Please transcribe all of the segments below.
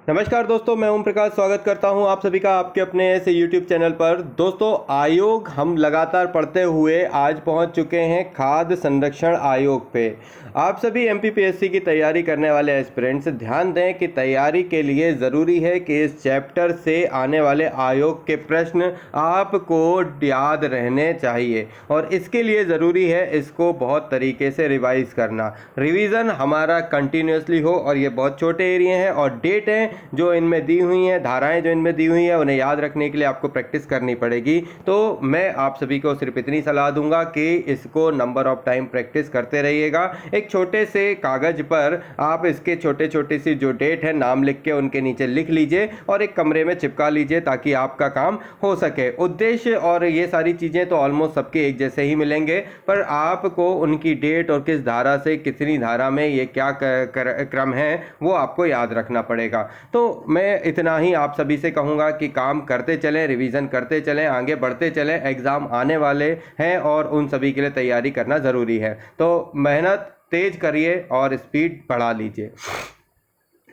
नमस्कार दोस्तों, मैं ओम प्रकाश स्वागत करता हूं आप सभी का आपके अपने ऐसे YouTube चैनल पर। दोस्तों, आयोग हम लगातार पढ़ते हुए आज पहुंच चुके हैं खाद्य संरक्षण आयोग पे। आप सभी MPPSC की तैयारी करने वाले एस्पिरेंट्स ध्यान दें कि तैयारी के लिए ज़रूरी है कि इस चैप्टर से आने वाले आयोग के प्रश्न आपको याद रहने चाहिए और इसके लिए ज़रूरी है इसको बहुत तरीके से रिवाइज करना। रिवीजन हमारा कंटिन्यूसली हो और ये बहुत छोटे एरिया हैं और डेट हैं जो इनमें दी हुई हैं, धाराएं जो इनमें दी हुई हैं, उन्हें याद रखने के लिए आपको प्रैक्टिस करनी पड़ेगी। तो मैं आप सभी को सिर्फ इतनी सलाह दूंगा कि इसको नंबर ऑफ टाइम प्रैक्टिस करते रहिएगा। एक छोटे से कागज पर आप इसके छोटे छोटे सी जो डेट है नाम लिख के उनके नीचे लिख लीजिए और एक कमरे में चिपका लीजिए ताकि आपका काम हो सके। उद्देश्य और ये सारी चीज़ें तो ऑलमोस्ट सबके एक जैसे ही मिलेंगे, पर आपको उनकी डेट और किस धारा से कितनी धारा में ये क्या क्रम है वो आपको याद रखना पड़ेगा। तो मैं इतना ही आप सभी से कहूँगा कि काम करते चलें, रिवीजन करते चलें, आगे बढ़ते चलें। एग्ज़ाम आने वाले हैं और उन सभी के लिए तैयारी करना ज़रूरी है। तो मेहनत तेज करिए और स्पीड बढ़ा लीजिए।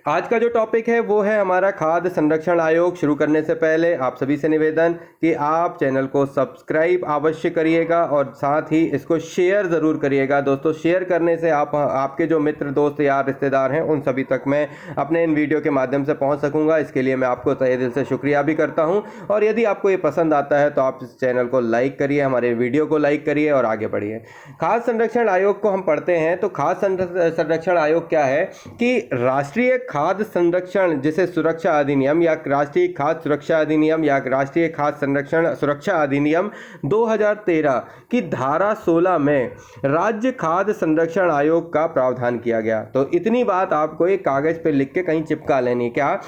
आज का जो टॉपिक है वो है हमारा खाद्य संरक्षण आयोग। शुरू करने से पहले आप सभी से निवेदन कि आप चैनल को सब्सक्राइब अवश्य करिएगा और साथ ही इसको शेयर ज़रूर करिएगा। दोस्तों, शेयर करने से आपके जो मित्र दोस्त यार रिश्तेदार हैं उन सभी तक मैं अपने इन वीडियो के माध्यम से पहुंच सकूंगा। इसके लिए मैं आपको तहे दिल से शुक्रिया भी करता हूं। और यदि आपको ये पसंद आता है तो आप इस चैनल को लाइक करिए, हमारे वीडियो को लाइक करिए और आगे बढ़िए। खाद्य संरक्षण आयोग को हम पढ़ते हैं तो खाद्य संरक्षण आयोग क्या है कि राष्ट्रीय खाद्य संरक्षण जिसे सुरक्षा अधिनियम या राष्ट्रीय खाद्य सुरक्षा अधिनियम या राष्ट्रीय खाद्य संरक्षण सुरक्षा अधिनियम 2013 की धारा 16 में राज्य खाद्य संरक्षण आयोग का प्रावधान किया गया। तो इतनी बात आपको एक कागज पे लिख के कहीं चिपका लेनी क्या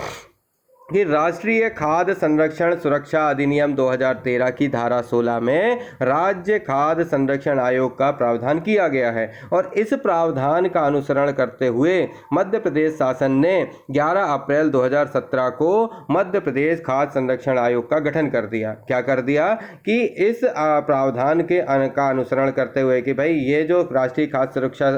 कि राष्ट्रीय खाद्य संरक्षण सुरक्षा अधिनियम 2013 की धारा 16 में राज्य खाद्य संरक्षण आयोग का प्रावधान किया गया है और इस प्रावधान का अनुसरण करते हुए मध्य प्रदेश शासन ने 11 अप्रैल 2017 को मध्य प्रदेश खाद्य संरक्षण आयोग का गठन कर दिया। क्या कर दिया कि इस प्रावधान का अनुसरण करते हुए कि भाई ये जो राष्ट्रीय खाद्य सुरक्षा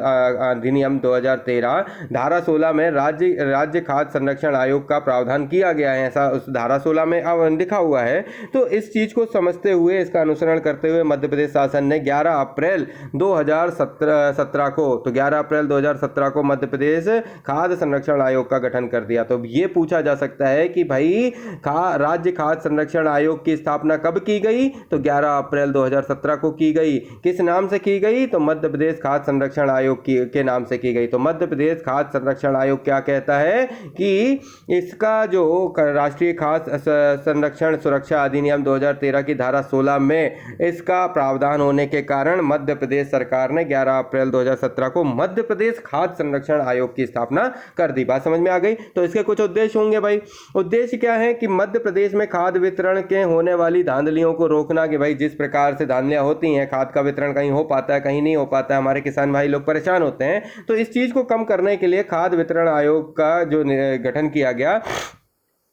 अधिनियम 2013 धारा 16 में राज्य खाद्य संरक्षण आयोग का प्रावधान किया गया है, ऐसा उस धारा 16 में अब लिखा हुआ है। तो इस चीज को समझते हुए, इसका अनुसरण करते हुए मध्य प्रदेश शासन ने 11 अप्रैल 2017 को तो 11 अप्रैल 2017 को मध्य प्रदेश खाद्य संरक्षण आयोग का गठन कर दिया। तो ये पूछा जा सकता है कि भाई राज्य खाद्य संरक्षण आयोग की स्थापना कब की गई? तो 11 अप्रैल 2017 को की गई। किस नाम से की गई? तो मध्य प्रदेश खाद्य संरक्षण आयोग के नाम से की गई। तो मध्य प्रदेश खाद्य संरक्षण आयोग क्या कहता है कि इसका जो राष्ट्रीय खाद्य संरक्षण सुरक्षा अधिनियम 2013 की धारा 16 में इसका प्रावधान होने के कारण मध्य प्रदेश सरकार ने 11 अप्रैल 2017 को मध्य प्रदेश खाद्य संरक्षण आयोग की स्थापना कर दी। बात समझ में आ गई? तो इसके कुछ उद्देश्य होंगे भाई। उद्देश्य क्या है कि मध्य प्रदेश में खाद्य वितरण के होने वाली धांधलियों को रोकना कि भाई जिस प्रकार से धांधलियां होती हैं, खाद्य का वितरण कहीं हो पाता है, कहीं नहीं हो पाता है, हमारे किसान भाई लोग परेशान होते हैं। तो इस चीज को कम करने के लिए खाद्य वितरण आयोग का जो गठन किया गया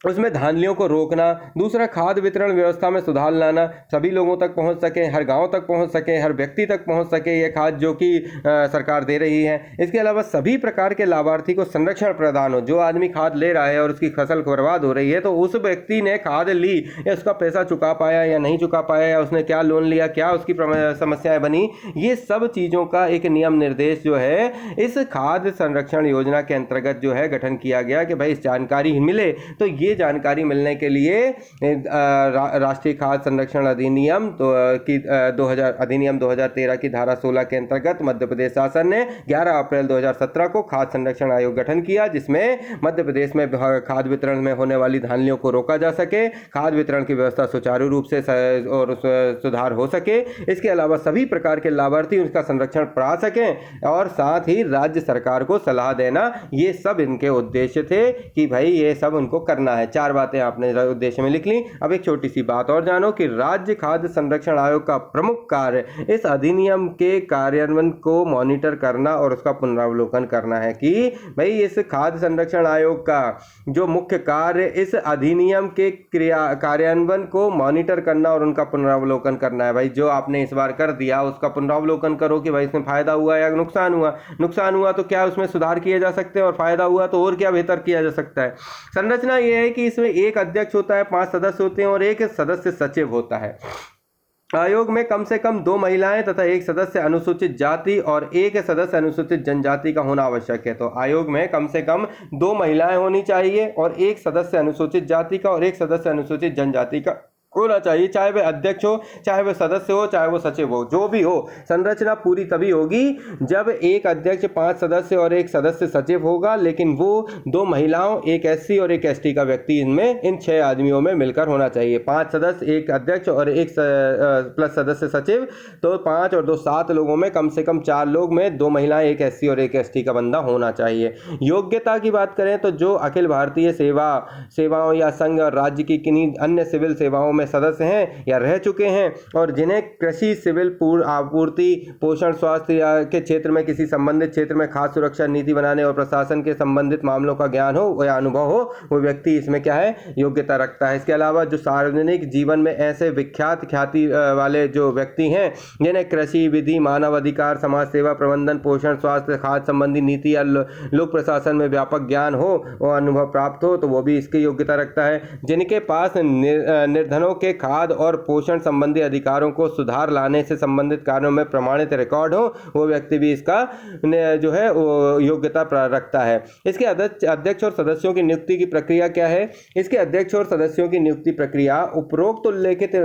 उसमें धांधलियों को रोकना। दूसरा, खाद्य वितरण व्यवस्था में सुधार लाना, सभी लोगों तक पहुंच सके, हर गांव तक पहुंच सके, हर व्यक्ति तक पहुंच सके ये खाद्य जो कि सरकार दे रही है। इसके अलावा सभी प्रकार के लाभार्थी को संरक्षण प्रदान हो। जो आदमी खाद ले रहा है और उसकी फसल बर्बाद हो रही है तो उस व्यक्ति ने खाद ली या उसका पैसा चुका पाया या नहीं चुका पाया या उसने क्या लोन लिया, क्या उसकी समस्याएं बनी, ये सब चीज़ों का एक नियम निर्देश जो है इस खाद्य संरक्षण योजना के अंतर्गत जो है गठन किया गया कि भाई इस जानकारी मिले। तो ये जानकारी मिलने के लिए राष्ट्रीय खाद्य संरक्षण अधिनियम अधिनियम 2013 की धारा 16 के अंतर्गत मध्य प्रदेश शासन ने 11 अप्रैल 2017 को खाद्य संरक्षण आयोग गठन किया, जिसमें मध्य प्रदेश में खाद्य वितरण में होने वाली धांधलियों को रोका जा सके, खाद्य वितरण की व्यवस्था सुचारू रूप से और सुधार हो सके। इसके अलावा सभी प्रकार के लाभार्थी उसका संरक्षण पा सकें और साथ ही राज्य सरकार को सलाह देना, ये सब इनके उद्देश्य थे कि भाई ये सब उनको करना करना है। 4 बातें आपने उद्देश्य में लिख ली। अब एक छोटी सी बात और जानो कि राज्य खाद्य संरक्षण आयोग का प्रमुख कार्य इस अधिनियम के कार्यान्वयन को मॉनिटर करना और उसका पुनरावलोकन करना है कि भाई इस खाद्य संरक्षण आयोग का जो मुख्य कार्य इस अधिनियम के कार्यान्वयन को मॉनिटर करना और उनका पुनरावलोकन करना है। भाई जो आपने इस बार कर दिया उसका पुनरावलोकन करो कि भाई इसमें फायदा हुआ या नुकसान हुआ तो क्या उसमें सुधार किए जा सकते हैं, और फायदा हुआ तो और क्या बेहतर किया जा सकता है। संरचना यह है कि इसमें एक अध्यक्ष होता है, 5 सदस्य होते हैं और एक सदस्य सचिव होता है। आयोग में कम से कम 2 महिलाएं तथा एक सदस्य अनुसूचित जाति और एक सदस्य अनुसूचित जनजाति का होना आवश्यक है। तो आयोग में कम से कम 2 महिलाएं होनी चाहिए और एक सदस्य अनुसूचित जाति का और एक सदस्य अनुसूचित जनजाति का होना चाहिए, चाहे वह अध्यक्ष हो, चाहे वह सदस्य हो, चाहे वो सचिव हो, जो भी हो। संरचना पूरी तभी होगी जब एक अध्यक्ष, 5 सदस्य और एक सदस्य सचिव होगा, लेकिन वो 2 महिलाओं, एक एससी और एक एसटी का व्यक्ति इनमें इन 6 आदमियों में मिलकर होना चाहिए। 5 सदस्य, एक अध्यक्ष और एक प्लस सदस्य सचिव, तो 5 और 2 7 लोगों में कम से कम 4 लोग में 2 महिलाएं, एक एससी और एक एसटी का बंदा होना चाहिए। योग्यता की बात करें तो जो अखिल भारतीय सेवाओं या संघ और राज्य की किन्हीं अन्य सिविल सेवाओं में सदस्य हैं या रह चुके हैं और जिन्हें कृषि, सिविल आपूर्ति, पोषण, स्वास्थ्य या के क्षेत्र में किसी संबंधित क्षेत्र में खाद्य सुरक्षा नीति बनाने और प्रशासन के संबंधित मामलों का ज्ञान हो या अनुभव हो, वो व्यक्ति इसमें क्या है, योग्यता रखता है। इसके अलावा जो सार्वजनिक जीवन में ऐसे ख्याति वाले जो व्यक्ति हैं जिन्हें कृषि, विधि, मानव अधिकार, समाज सेवा, प्रबंधन, पोषण, स्वास्थ्य, खाद्य संबंधी नीति या लोक प्रशासन में व्यापक ज्ञान हो और अनुभव प्राप्त हो, तो वो भी इसकी योग्यता रखता है। जिनके पास निर्धनों के खाद्य और पोषण संबंधी अधिकारों को सुधार लाने से संबंधित कार्यों में प्रमाणित रिकॉर्ड हो, वो व्यक्ति भी इसका जो है वो योग्यता रखता है। इसके अध्यक्ष और सदस्यों की नियुक्ति की प्रक्रिया क्या है? इसके अध्यक्ष और सदस्यों की नियुक्ति प्रक्रिया उपरोक्त उल्लेखित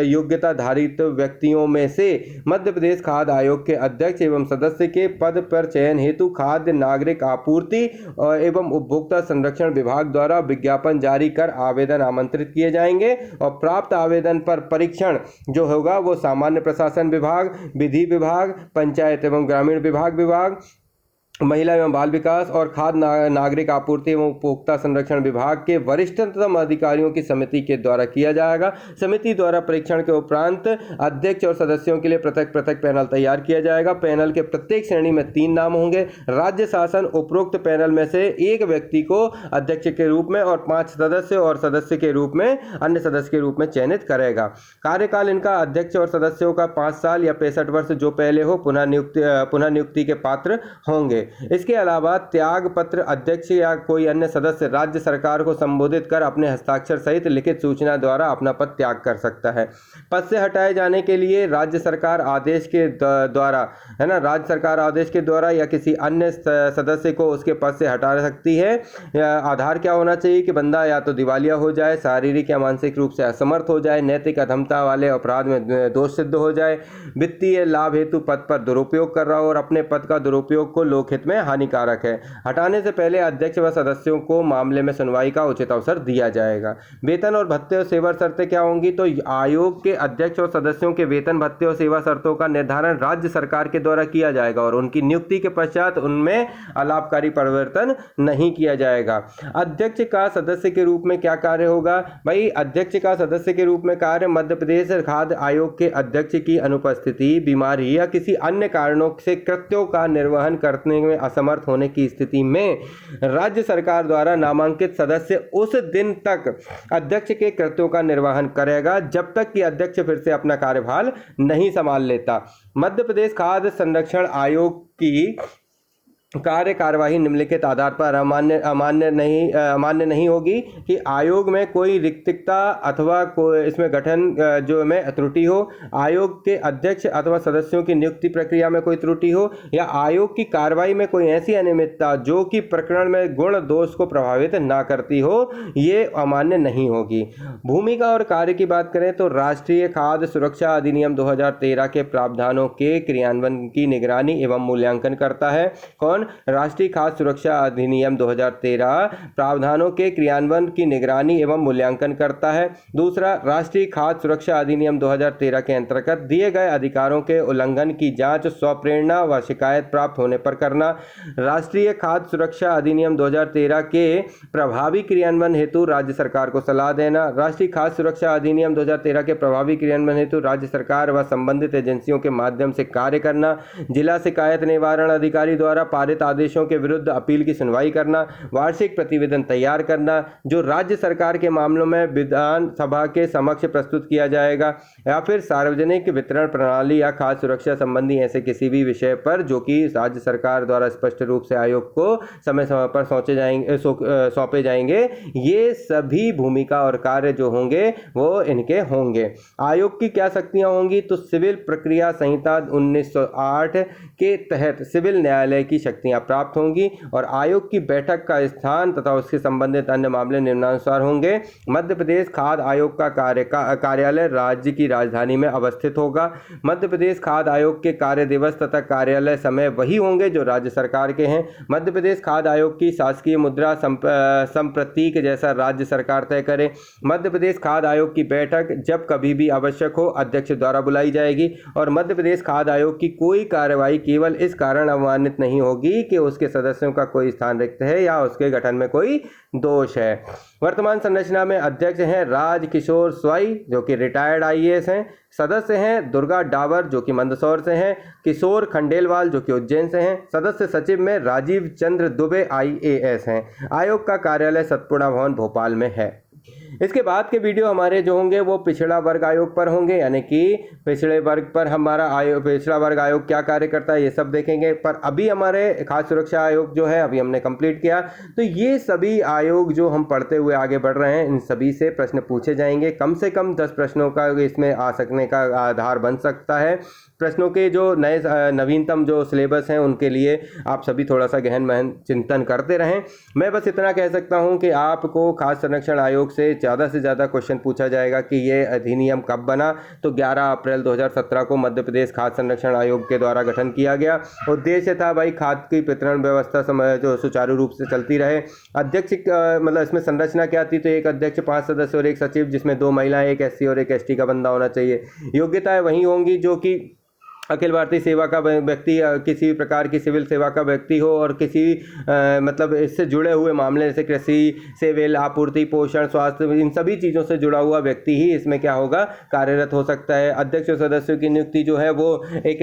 योग्यता धारित व्यक्तियों में से मध्य प्रदेश खाद्य आयोग के अध्यक्ष एवं सदस्य के पद पर चयन हेतु खाद्य नागरिक आपूर्ति एवं उपभोक्ता संरक्षण विभाग द्वारा विज्ञापन जारी कर आवेदन आमंत्रित किए जाएंगे और प्राप्त आवेदन पर परीक्षण जो होगा वो सामान्य प्रशासन विभाग, विधि विभाग, पंचायत एवं ग्रामीण विभाग, महिला एवं बाल विकास और खाद्य नागरिक आपूर्ति एवं उपभोक्ता संरक्षण विभाग के वरिष्ठतम अधिकारियों की समिति के द्वारा किया जाएगा। समिति द्वारा परीक्षण के उपरांत अध्यक्ष और सदस्यों के लिए पृथक पैनल तैयार किया जाएगा। पैनल के प्रत्येक श्रेणी में 3 नाम होंगे। राज्य शासन उपरोक्त पैनल में से एक व्यक्ति को अध्यक्ष के रूप में और 5 सदस्य और सदस्य के रूप में अन्य सदस्य के रूप में चयनित करेगा। कार्यकाल इनका अध्यक्ष और सदस्यों का 5 साल या 65 वर्ष जो पहले हो पुनः नियुक्ति के पात्र होंगे। इसके अलावा त्याग पत्र अध्यक्ष या कोई अन्य सदस्य राज्य सरकार को संबोधित कर अपने हस्ताक्षर सहित लिखित सूचना द्वारा अपना पद त्याग कर सकता है। पद से हटाए जाने के लिए राज्य सरकार आदेश के द्वारा राज्य सरकार आदेश के द्वारा या किसी अन्य सदस्य को उसके पद से हटा सकती है। आधार क्या होना चाहिए कि बंदा या तो दिवालिया हो जाए, शारीरिक या मानसिक रूप से असमर्थ हो जाए, नैतिक अधमता वाले अपराध में दोष सिद्ध हो जाए, वित्तीय लाभ हेतु पद पर दुरुपयोग कर रहा हो और अपने पद का दुरुपयोग को लोकहित में हानिकारक है। हटाने से पहले अध्यक्ष व सदस्यों को मामले में सुनवाई का उचित अवसर दिया जाएगा। वेतन और भत्ते और सेवा शर्तें क्या होंगी? तो आयोग के अध्यक्ष और सदस्यों के वेतन, भत्ते और सेवा शर्तों का निर्धारण राज्य सरकार के द्वारा किया जाएगा और उनकी नियुक्ति के पश्चात उनमें अलाभकारी परिवर्तन नहीं किया जाएगा। अध्यक्ष का सदस्य के रूप में क्या कार्य होगा? भाई अध्यक्ष का सदस्य के रूप में कार्य मध्य प्रदेश खाद्य आयोग के अध्यक्ष की अनुपस्थिति, बीमारी या किसी अन्य कारणों से कृत्यों का निर्वहन करने में असमर्थ होने की स्थिति में राज्य सरकार द्वारा नामांकित सदस्य उस दिन तक अध्यक्ष के कृत्यों का निर्वहन करेगा जब तक कि अध्यक्ष फिर से अपना कार्यभार नहीं संभाल लेता। मध्य प्रदेश खाद्य संरक्षण आयोग की कार्यवाही निम्नलिखित आधार पर अमान्य नहीं होगी कि आयोग में कोई रिक्तता अथवा कोई इसमें गठन जो में त्रुटि हो, आयोग के अध्यक्ष अथवा सदस्यों की नियुक्ति प्रक्रिया में कोई त्रुटि हो या आयोग की कार्रवाई में कोई ऐसी अनियमितता जो कि प्रकरण में गुण दोष को प्रभावित ना करती हो, ये अमान्य नहीं होगी। भूमिका और कार्य की बात करें तो राष्ट्रीय खाद्य सुरक्षा अधिनियम 2013 के प्रावधानों के क्रियान्वयन की निगरानी एवं मूल्यांकन करता है। कौन? कौन? राष्ट्रीय खाद्य सुरक्षा अधिनियम 2013 प्रावधानों के क्रियान्वयन की निगरानी एवं मूल्यांकन करता है। दूसरा, राष्ट्रीय खाद्य सुरक्षा अधिनियम 2013 के अंतर्गत दिए गए अधिकारों के उल्लंघन की जांच स्वप्रेरणा व शिकायत प्राप्त होने पर करना। राष्ट्रीय खाद्य सुरक्षा अधिनियम 2013 के प्रभावी क्रियान्वयन हेतु राज्य सरकार को सलाह देना। राष्ट्रीय खाद्य सुरक्षा अधिनियम 2013 के प्रभावी क्रियान्वयन हेतु राज्य सरकार व संबंधित एजेंसियों के माध्यम से कार्य करना। जिला शिकायत निवारण अधिकारी द्वारा पारित आदेशों के विरुद्ध अपील की सुनवाई करना। वार्षिक प्रतिवेदन तैयार करना जो राज्य सरकार के मामलों में विधानसभा के समक्ष प्रस्तुत किया जाएगा। या फिर सार्वजनिक वितरण प्रणाली या खाद्य सुरक्षा संबंधी ऐसे किसी भी विषय पर जो कि राज्य सरकार द्वारा स्पष्ट रूप से आयोग को समय समय पर सौंपे जाएंगे, ये सभी भूमिका और कार्य जो होंगे वो इनके होंगे। आयोग की क्या शक्तियां होंगी? तो सिविल प्रक्रिया संहिता 1908 के तहत सिविल न्यायालय की शक्तियां प्राप्त होंगी और आयोग की बैठक का स्थान तथा उसके संबंधित अन्य मामले निम्नानुसार होंगे। मध्य प्रदेश खाद्य आयोग का कार्यालय राज्य की राजधानी में अवस्थित होगा। मध्य प्रदेश खाद्य आयोग के कार्य दिवस तथा कार्यालय समय वही होंगे जो राज्य सरकार के हैं। मध्य प्रदेश खाद्य आयोग की शासकीय मुद्रा संप्रतीक जैसा राज्य सरकार तय करे। मध्य प्रदेश खाद्य आयोग की बैठक जब कभी भी आवश्यक हो अध्यक्ष द्वारा बुलाई जाएगी और मध्य प्रदेश खाद्य आयोग की कोई कार्यवाही केवल इस कारण अवमानित नहीं होगी कि उसके सदस्यों का कोई स्थान रिक्त है या उसके गठन में कोई दोष है। वर्तमान संरचना में अध्यक्ष हैं राजकिशोर स्वाई जो कि रिटायर्ड आईएएस हैं। सदस्य हैं दुर्गा डावर जो कि मंदसौर से हैं। किशोर खंडेलवाल जो कि उज्जैन से हैं। सदस्य सचिव में राजीव चंद्र दुबे आईएएस हैं। आयोग का कार्यालय सतपुड़ा भवन भोपाल में है। इसके बाद के वीडियो हमारे जो होंगे वो पिछड़ा वर्ग आयोग पर होंगे, यानी कि पिछड़े वर्ग पर हमारा आयोग, पिछड़ा वर्ग आयोग क्या कार्य करता है ये सब देखेंगे। पर अभी हमारे खाद्य सुरक्षा आयोग जो है अभी हमने कंप्लीट किया, तो ये सभी आयोग जो हम पढ़ते हुए आगे बढ़ रहे हैं इन सभी से प्रश्न पूछे जाएंगे। कम से कम 10 प्रश्नों का इसमें आ सकने का आधार बन सकता है। प्रश्नों के जो नए नवीनतम जो सिलेबस हैं उनके लिए आप सभी थोड़ा सा गहन महन चिंतन करते रहें। मैं बस इतना कह सकता हूं कि आपको खाद्य संरक्षण आयोग से ज़्यादा क्वेश्चन पूछा जाएगा कि ये अधिनियम कब बना। तो 11 अप्रैल 2017 को मध्य प्रदेश खाद्य संरक्षण आयोग के द्वारा गठन किया गया। उद्देश्य था भाई खाद्य की वितरण व्यवस्था जो सुचारू रूप से चलती रहे। अध्यक्ष मतलब इसमें संरचना क्या थी? तो एक अध्यक्ष, 5 सदस्य और एक सचिव, जिसमें 2 महिलाएं, एक एससी और एक एसटी का बंदा होना चाहिए। योग्यताएं वही होंगी जो कि अखिल भारतीय सेवा का व्यक्ति, किसी भी प्रकार की सिविल सेवा का व्यक्ति हो और किसी मतलब इससे जुड़े हुए मामले जैसे कृषि, सिविल, आपूर्ति, पोषण, स्वास्थ्य, इन सभी चीज़ों से जुड़ा हुआ व्यक्ति ही इसमें क्या होगा, कार्यरत हो सकता है। अध्यक्ष और सदस्यों की नियुक्ति जो है वो एक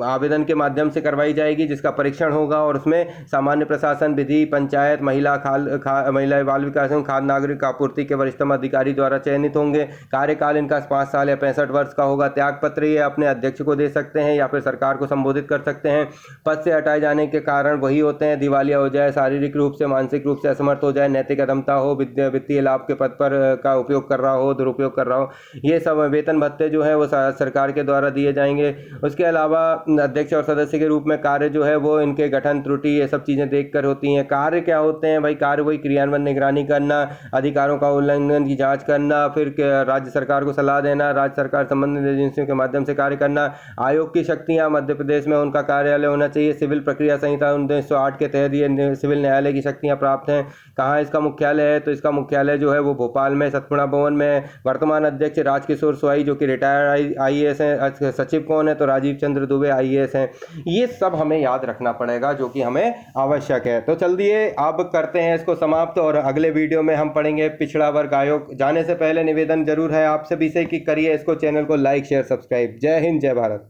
आवेदन के माध्यम से करवाई जाएगी जिसका परीक्षण होगा और उसमें सामान्य प्रशासन, विधि, पंचायत, महिला बाल विकास एवं खाद्य नागरिक आपूर्ति के वरिष्ठतम अधिकारी द्वारा चयनित होंगे। कार्यकाल इनका 5 साल या 65 वर्ष का होगा। त्याग पत्र ये अपने अध्यक्ष को दे सकते हैं या फिर सरकार को संबोधित कर सकते हैं। पद से हटाए जाने के कारण वही होते हैं: दिवालिया हो जाए, शारीरिक रूप से, मानसिक रूप से असमर्थ हो जाए, नैतिक अधमता हो, वित्तीय लाभ के पद पर का उपयोग कर रहा हो, दुरुपयोग कर रहा हो, ये सब वेतन भत्ते जो है वो सरकार के द्वारा दिए जाएंगे। उसके अलावा अध्यक्ष और सदस्य के रूप में कार्य जो है वो इनके गठन, त्रुटि, ये सब चीज़ें देखकर होती हैं। कार्य क्या होते हैं भाई? कार्य वही क्रियान्वयन, निगरानी करना, अधिकारों का उल्लंघन की जाँच करना, फिर राज्य सरकार को सलाह देना, राज्य सरकार संबंधित एजेंसियों के माध्यम से कार्य करना। आयोग की शक्तियां, मध्य प्रदेश में उनका कार्यालय होना चाहिए। सिविल प्रक्रिया संहिता 1908 के तहत ये सिविल न्यायालय की शक्तियां प्राप्त हैं। कहाँ इसका मुख्यालय है? तो इसका मुख्यालय जो है वो भोपाल में सतपुड़ा भवन में। वर्तमान अध्यक्ष राजकिशोर स्वाई जो कि रिटायर्ड आईएएस हैं। सचिव कौन है? तो राजीव चंद्र दुबे आईएएस हैं। ये सब हमें याद रखना पड़ेगा जो कि हमें आवश्यक है। तो चलिए अब करते हैं इसको समाप्त और अगले वीडियो में हम पढ़ेंगे पिछड़ा वर्ग आयोग। जाने से पहले निवेदन जरूर है आप सभी से कि करिए इसको, चैनल को लाइक, शेयर, सब्सक्राइब। जय हिंद, जय भारत।